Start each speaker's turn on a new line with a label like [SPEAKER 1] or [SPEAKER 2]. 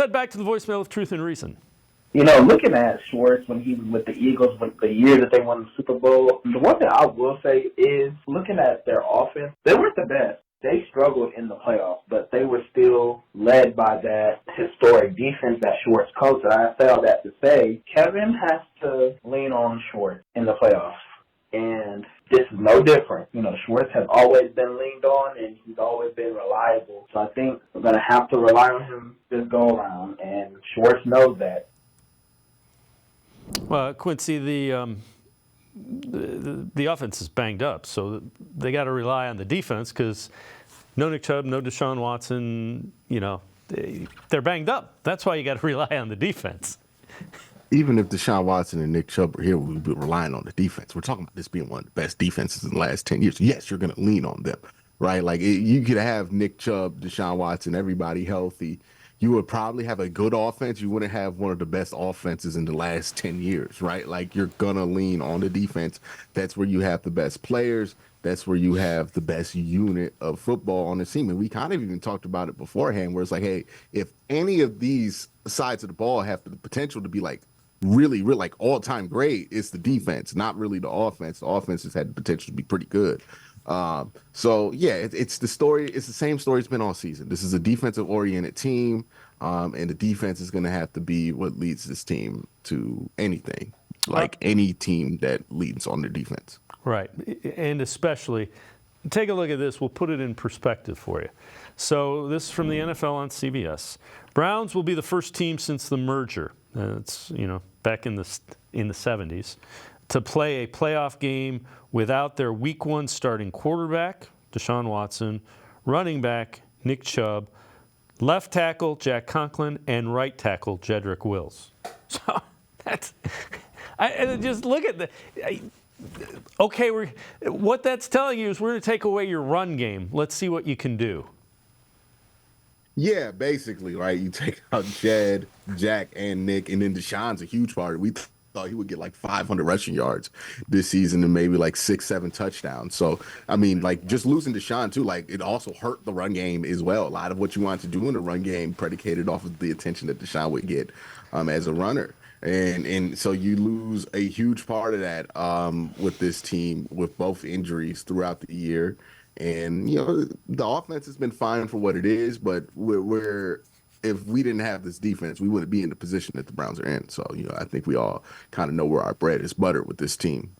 [SPEAKER 1] Head back to the voicemail of Truth and Reason.
[SPEAKER 2] Looking at Schwartz when he was with the Eagles, when the year that they won the Super Bowl, the one thing I will say is looking at their offense, they weren't the best. They struggled in the playoffs, but they were still led by that historic defense that Schwartz coached. And I say all that to say, Kevin has to lean on Schwartz in the playoffs. And this is no different. Schwartz has always been leaned on, and he's always been reliable. So I think we're going to have to rely on him this go-around, and Schwartz knows that.
[SPEAKER 1] Well, Quincy, the offense is banged up, so they got to rely on the defense because no Nick Chubb, no Deshaun Watson. They're banged up. That's why you got to rely on the defense.
[SPEAKER 3] Even if Deshaun Watson and Nick Chubb were here, we'd be relying on the defense. We're talking about this being one of the best defenses in the last 10 years. Yes, you're going to lean on them, right? Like you could have Nick Chubb, Deshaun Watson, everybody healthy. You would probably have a good offense. You wouldn't have one of the best offenses in the last 10 years, right? Like you're going to lean on the defense. That's where you have the best players. That's where you have the best unit of football on the team. And we kind of even talked about it beforehand where it's like, hey, if any of these sides of the ball have the potential to be like really, really like all-time great, it's the defense, not really the offense. The offense has had the potential to be pretty good. So yeah, it's the story. It's the same story it's been all season. This is a defensive oriented team. And the defense is going to have to be what leads this team to anything, like any team that leads on their defense.
[SPEAKER 1] Right. And especially, take a look at this. We'll put it in perspective for you. So this is from the NFL on CBS. Browns will be the first team since the merger. It's, back in the 70s. To play a playoff game without their week one starting quarterback, Deshaun Watson, running back, Nick Chubb, left tackle, Jack Conklin, and right tackle, Jedrick Wills. So that's, just look at what that's telling you is we're going to take away your run game. Let's see what you can do.
[SPEAKER 3] Yeah, basically, right? You take out Jed, Jack, and Nick, and then Deshaun's a huge part. We thought he would get like 500 rushing yards this season and maybe like 6-7 touchdowns. So, I mean, like just losing Deshaun too, like it also hurt the run game as well. A lot of what you wanted to do in the run game predicated off of the attention that Deshaun would get as a runner. And so you lose a huge part of that with this team with both injuries throughout the year. And, the offense has been fine for what it is, but if we didn't have this defense, we wouldn't be in the position that the Browns are in. So, I think we all kind of know where our bread is buttered with this team.